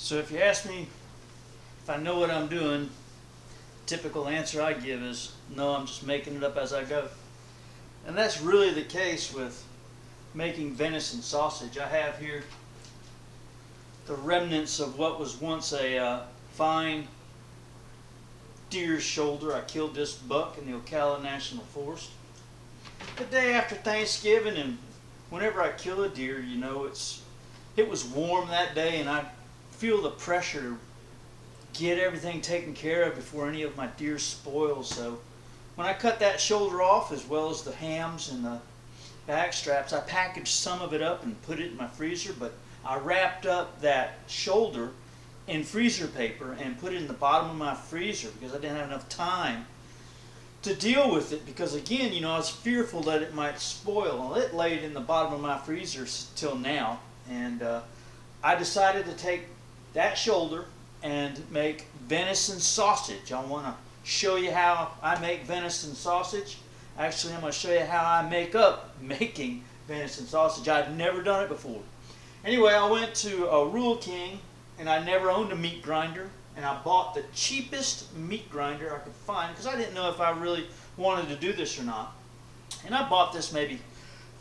So if you ask me if I know what I'm doing, typical answer I give is no, I'm just making it up as I go. And that's really the case with making venison sausage. I have here the remnants of what was once a fine deer's shoulder. I killed this buck in the Ocala National Forest the day after Thanksgiving, and whenever I kill a deer, you know, it was warm that day, and I feel the pressure to get everything taken care of before any of my deer spoil. So when I cut that shoulder off, as well as the hams and the back straps, I packaged some of it up and put it in my freezer, but I wrapped up that shoulder in freezer paper and put it in the bottom of my freezer because I didn't have enough time to deal with it, because again, you know, I was fearful that it might spoil. Well, it laid in the bottom of my freezer till now, and I decided to take that shoulder and make venison sausage. I want to show you how I make venison sausage. Actually, I'm going to show you how I make up making venison sausage. I've never done it before. Anyway, I went to Rural King, and I never owned a meat grinder, and I bought the cheapest meat grinder I could find because I didn't know if I really wanted to do this or not. And I bought this maybe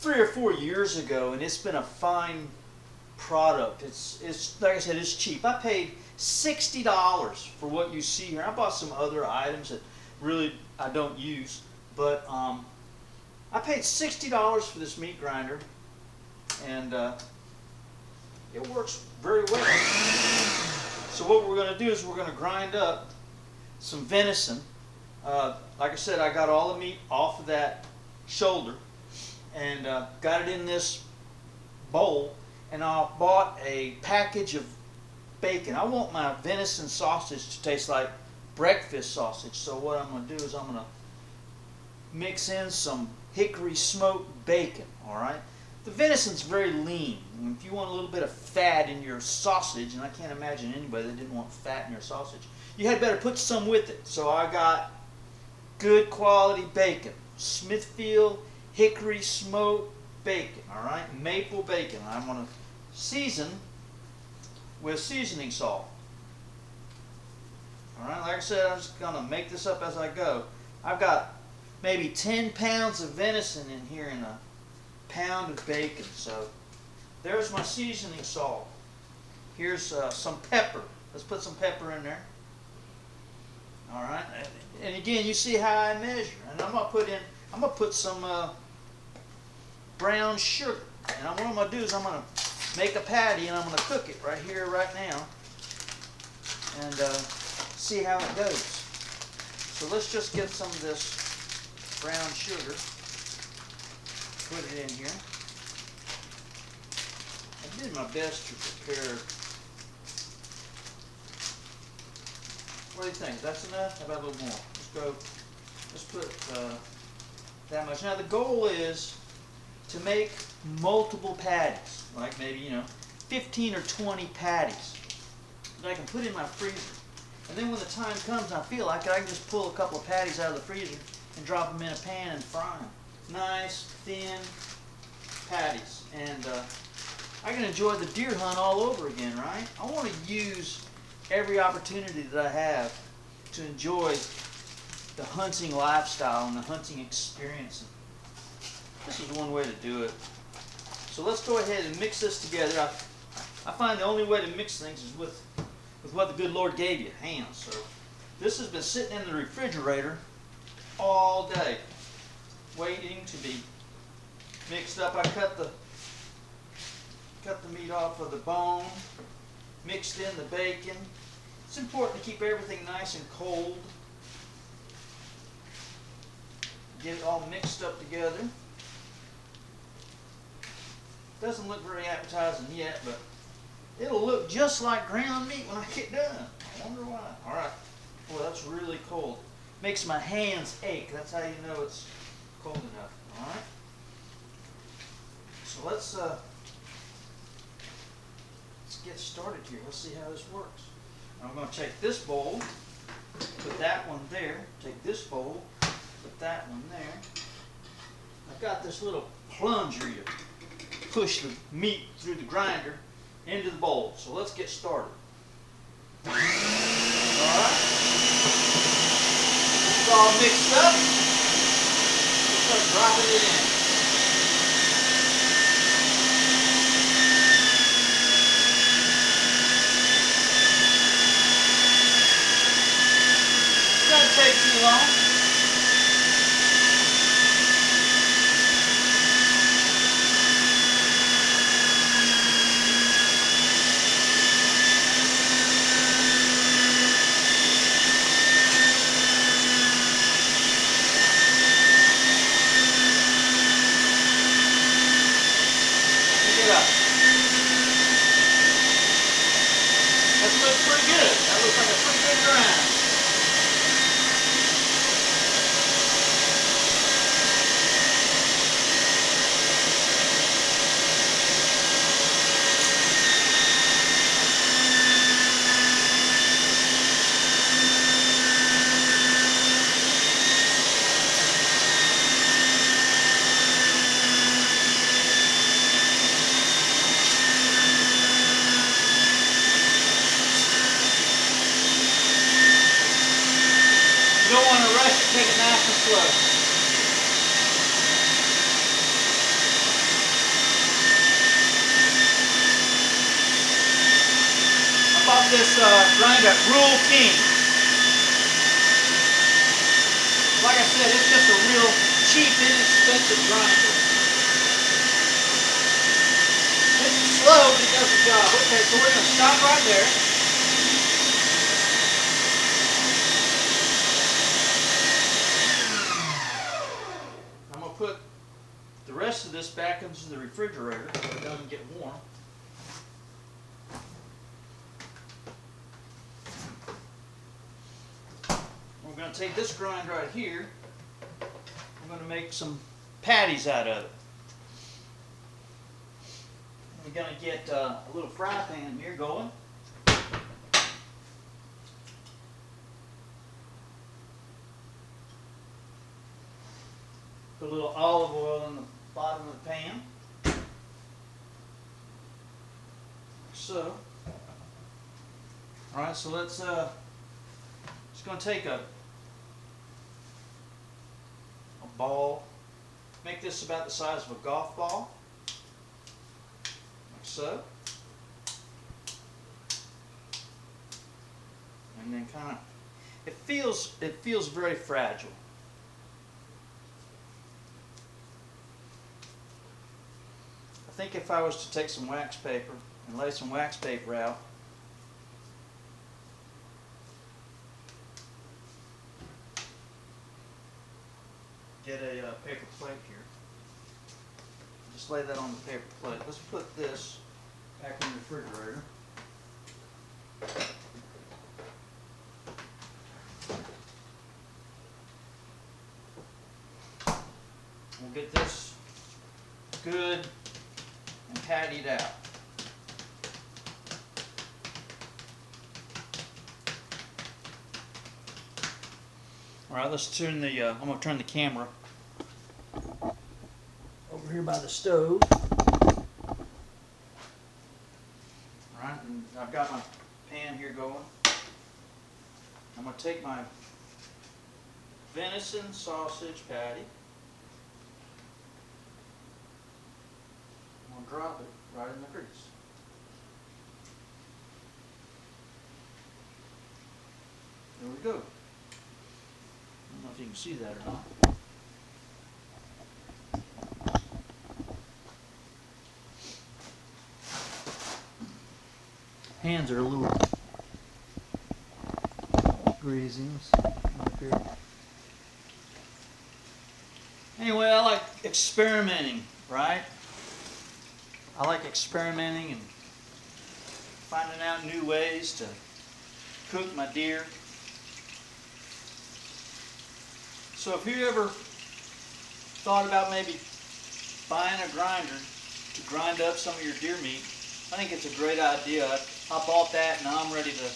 3 or 4 years ago, and it's been a fine product. It's like I said, it's cheap. I paid $60 for what you see here. I bought some other items that really I don't use, but I paid $60 for this meat grinder, and it works very well. So what we're going to do is we're going to grind up some venison. Like I said, I got all the meat off of that shoulder and got it in this bowl, and I bought a package of bacon. I want my venison sausage to taste like breakfast sausage, so what I'm going to do is I'm going to mix in some hickory smoked bacon. Alright, the venison's very lean. If you want a little bit of fat in your sausage, and I can't imagine anybody that didn't want fat in your sausage, you had better put some with it. So I got good quality bacon, Smithfield hickory smoked bacon, alright, maple bacon. I'm going to season with seasoning salt. Alright, like I said, I'm just going to make this up as I go. I've got maybe 10 pounds of venison in here and a pound of bacon. So there's my seasoning salt. Here's some pepper. Let's put some pepper in there. Alright, and again, you see how I measure. And I'm going to put some brown sugar. And what I'm going to do is I'm going to make a patty, and I'm going to cook it right here, right now, and see how it goes. So let's just get some of this brown sugar, put it in here. I did my best to prepare. What do you think? That's enough? How about a little more? Let's put that much. Now the goal is to make multiple patties, like maybe, you know, 15 or 20 patties that I can put in my freezer. And then when the time comes and I feel like it, I can just pull a couple of patties out of the freezer and drop them in a pan and fry them. Nice, thin patties. And I can enjoy the deer hunt all over again, right? I want to use every opportunity that I have to enjoy the hunting lifestyle and the hunting experience. This is one way to do it. So let's go ahead and mix this together. I find the only way to mix things is with what the good Lord gave you, hands. So this has been sitting in the refrigerator all day, waiting to be mixed up. I cut the meat off of the bone, mixed in the bacon. It's important to keep everything nice and cold. Get it all mixed up together. Doesn't look very appetizing yet, but it'll look just like ground meat when I get done. I wonder why. Alright. Boy, that's really cold. Makes my hands ache. That's how you know it's cold enough. Alright. So let's get started here. Let's see how this works. I'm going to take this bowl, put that one there, take this bowl, put that one there. I've got this little plunger. You push the meat through the grinder into the bowl. So let's get started. Alright. It's all mixed up. We'll start dropping it in. It doesn't take too long. That looks pretty good. That looks like a pretty good grind. You don't want to rush it, take it nice and slow. I bought this grinder at Rural King. Like I said, it's just a real cheap, inexpensive grinder. It's slow, but it does the job. Okay, so we're going to stop right there. Put the rest of this back into the refrigerator so it doesn't get warm. We're going to take this grind right here. We're going to make some patties out of it. We're going to get a little fry pan here going. Put a little olive oil in the bottom of the pan. So, all right. So let's just going to take a ball. Make this about the size of a golf ball, like so. And then kind of, it feels very fragile. I think if I was to take some wax paper and lay some wax paper out, get a paper plate here. Just lay that on the paper plate. Let's put this back in the refrigerator. We'll get this good and pattied out. All right, let's turn the, I'm going to turn the camera over here by the stove. All right, and I've got my pan here going. I'm going to take my venison sausage patty. I'm going to drop it right in the grease. There we go. I don't know if you can see that or not. Hands are a little greasy. Up here. Anyway, I like experimenting, right? I like experimenting and finding out new ways to cook my deer. So if you ever thought about maybe buying a grinder to grind up some of your deer meat, I think it's a great idea. I bought that and I'm ready to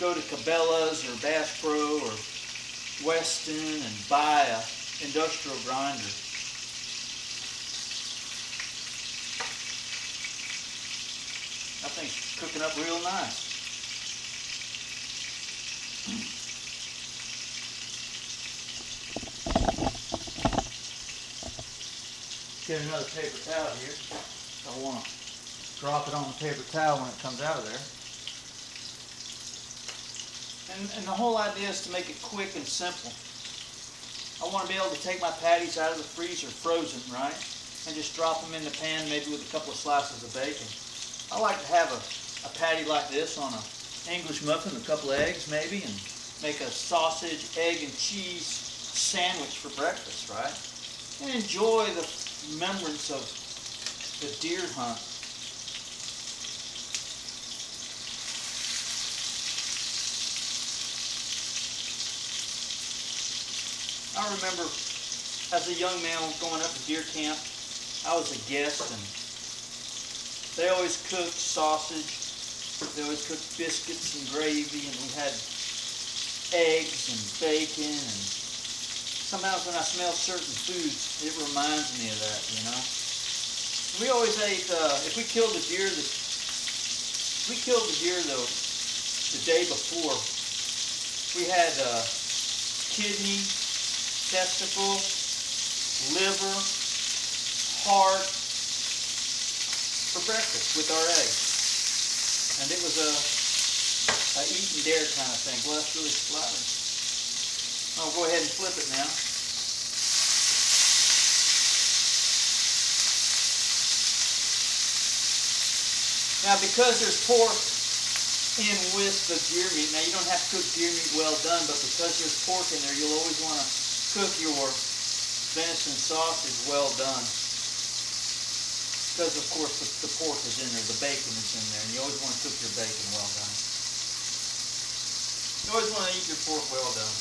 go to Cabela's or Bass Pro or Weston and buy a industrial grinder. I think it's cooking up real nice. get another paper towel here. I want to drop it on the paper towel when it comes out of there. And the whole idea is to make it quick and simple. I want to be able to take my patties out of the freezer frozen, right? And just drop them in the pan, maybe with a couple of slices of bacon. I like to have a patty like this on an English muffin, a couple of eggs maybe, and make a sausage, egg, and cheese sandwich for breakfast, right? And enjoy the remembrance of the deer hunt. I remember as a young man going up to deer camp, I was a guest, and they always cooked sausage, they always cooked biscuits and gravy, and we had eggs and bacon, and sometimes when I smell certain foods, it reminds me of that, you know. We always ate, if we killed a deer, the day before, we had kidney, testicle, liver, heart for breakfast with our eggs. And it was a eat and dare kind of thing. Well, that's really flattering. I'll go ahead and flip it now. Now, because there's pork in with the deer meat, now you don't have to cook deer meat well done, but because there's pork in there, you'll always want to cook your venison sausage well done. Because, of course, the pork is in there, the bacon is in there, and you always want to cook your bacon well done. You always want to eat your pork well done.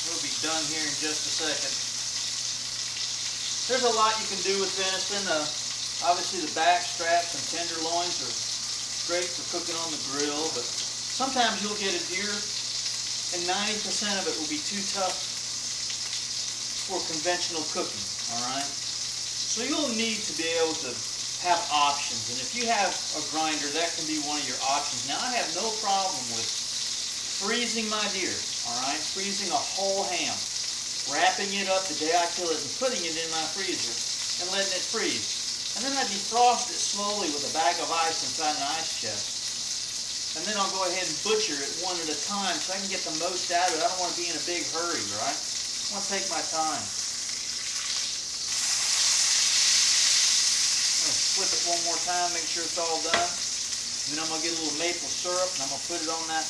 We'll be done here in just a second. There's a lot you can do with venison. Obviously the back, straps, and tenderloins are great for cooking on the grill, but sometimes you'll get a deer and 90% of it will be too tough for conventional cooking, alright? So you'll need to be able to have options, and if you have a grinder, that can be one of your options. Now, I have no problem with freezing my deer, alright? Freezing a whole ham, wrapping it up the day I kill it and putting it in my freezer and letting it freeze. And then I defrost it slowly with a bag of ice inside an ice chest. And then I'll go ahead and butcher it one at a time so I can get the most out of it. I don't want to be in a big hurry, right? I want to take my time. I'm going to flip it one more time, make sure it's all done. And then I'm going to get a little maple syrup and I'm going to put it on that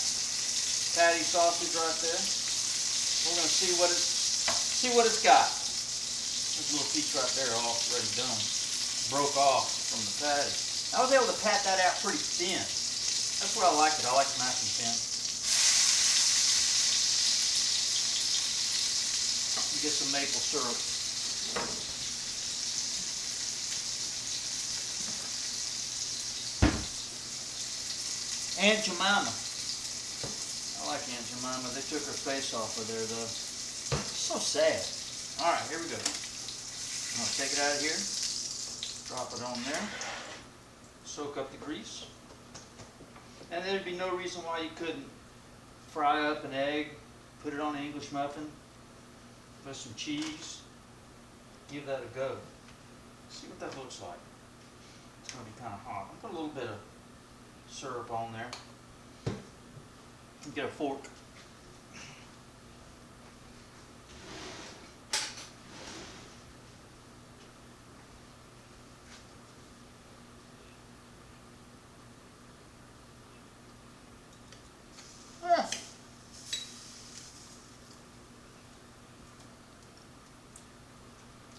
patty sausage right there. We're going to see what it's got. There's a little piece right there already done. Broke off from the patty. I was able to pat that out pretty thin. That's where I like it. I like it nice and thin. Get some maple syrup. Aunt Jemima. I like Aunt Jemima. They took her face off of there though. So sad. Alright, here we go. I'm going to take it out of here. Drop it on there. Soak up the grease. And there'd be no reason why you couldn't fry up an egg, put it on an English muffin, put some cheese, give that a go. See what that looks like. It's going to be kind of hot. I'll put a little bit of syrup on there. Get a fork.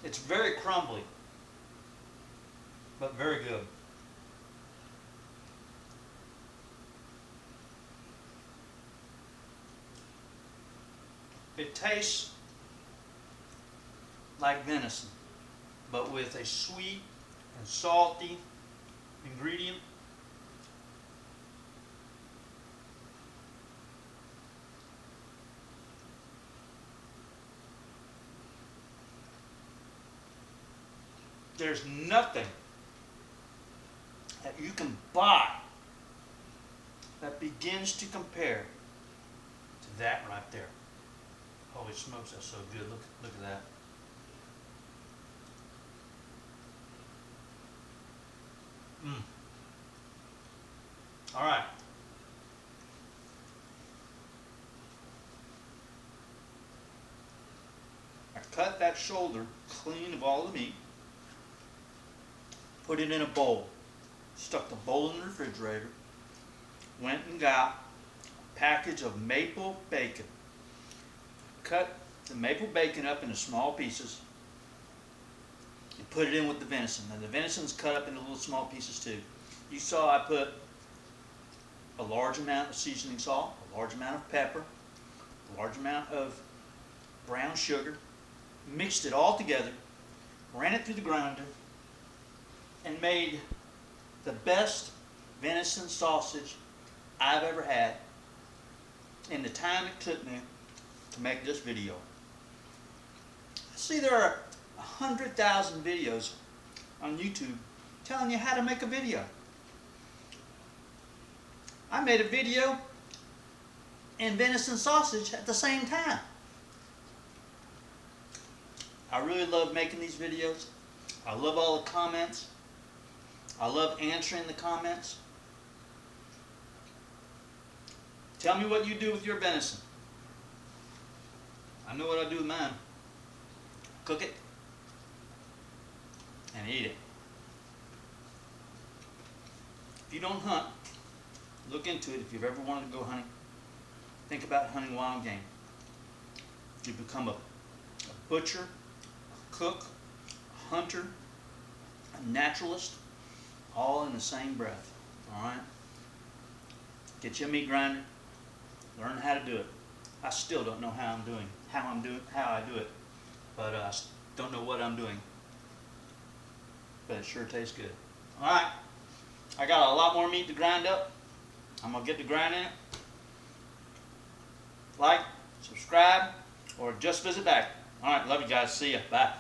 It's very crumbly, but very good. It tastes like venison, but with a sweet and salty ingredient. There's nothing that you can buy that begins to compare to that right there. Holy smokes, that's so good. Look at that. All right. I cut that shoulder clean of all the meat, put it in a bowl, stuck the bowl in the refrigerator, went and got a package of maple bacon. Cut the maple bacon up into small pieces and put it in with the venison. Now the venison's cut up into little small pieces too. You saw I put a large amount of seasoning salt, a large amount of pepper, a large amount of brown sugar, mixed it all together, ran it through the grinder, and made the best venison sausage I've ever had in the time it took me to make this video. See, there are 100,000 videos on YouTube telling you how to make a video. I made a video and venison sausage at the same time. I really love making these videos. I love all the comments. I love answering the comments. Tell me what you do with your venison. I know what I do with mine. Cook it and eat it. If you don't hunt, look into it. If you've ever wanted to go hunting, think about hunting wild game. You become a butcher, a cook, a hunter, a naturalist, all in the same breath. All right? Get you a meat grinder. Learn how to do it. I still don't know how I do it, but I don't know what I'm doing. But it sure tastes good. All right, I got a lot more meat to grind up. I'm gonna get to grinding it. Like, subscribe, or just visit back. All right, love you guys. See ya. Bye.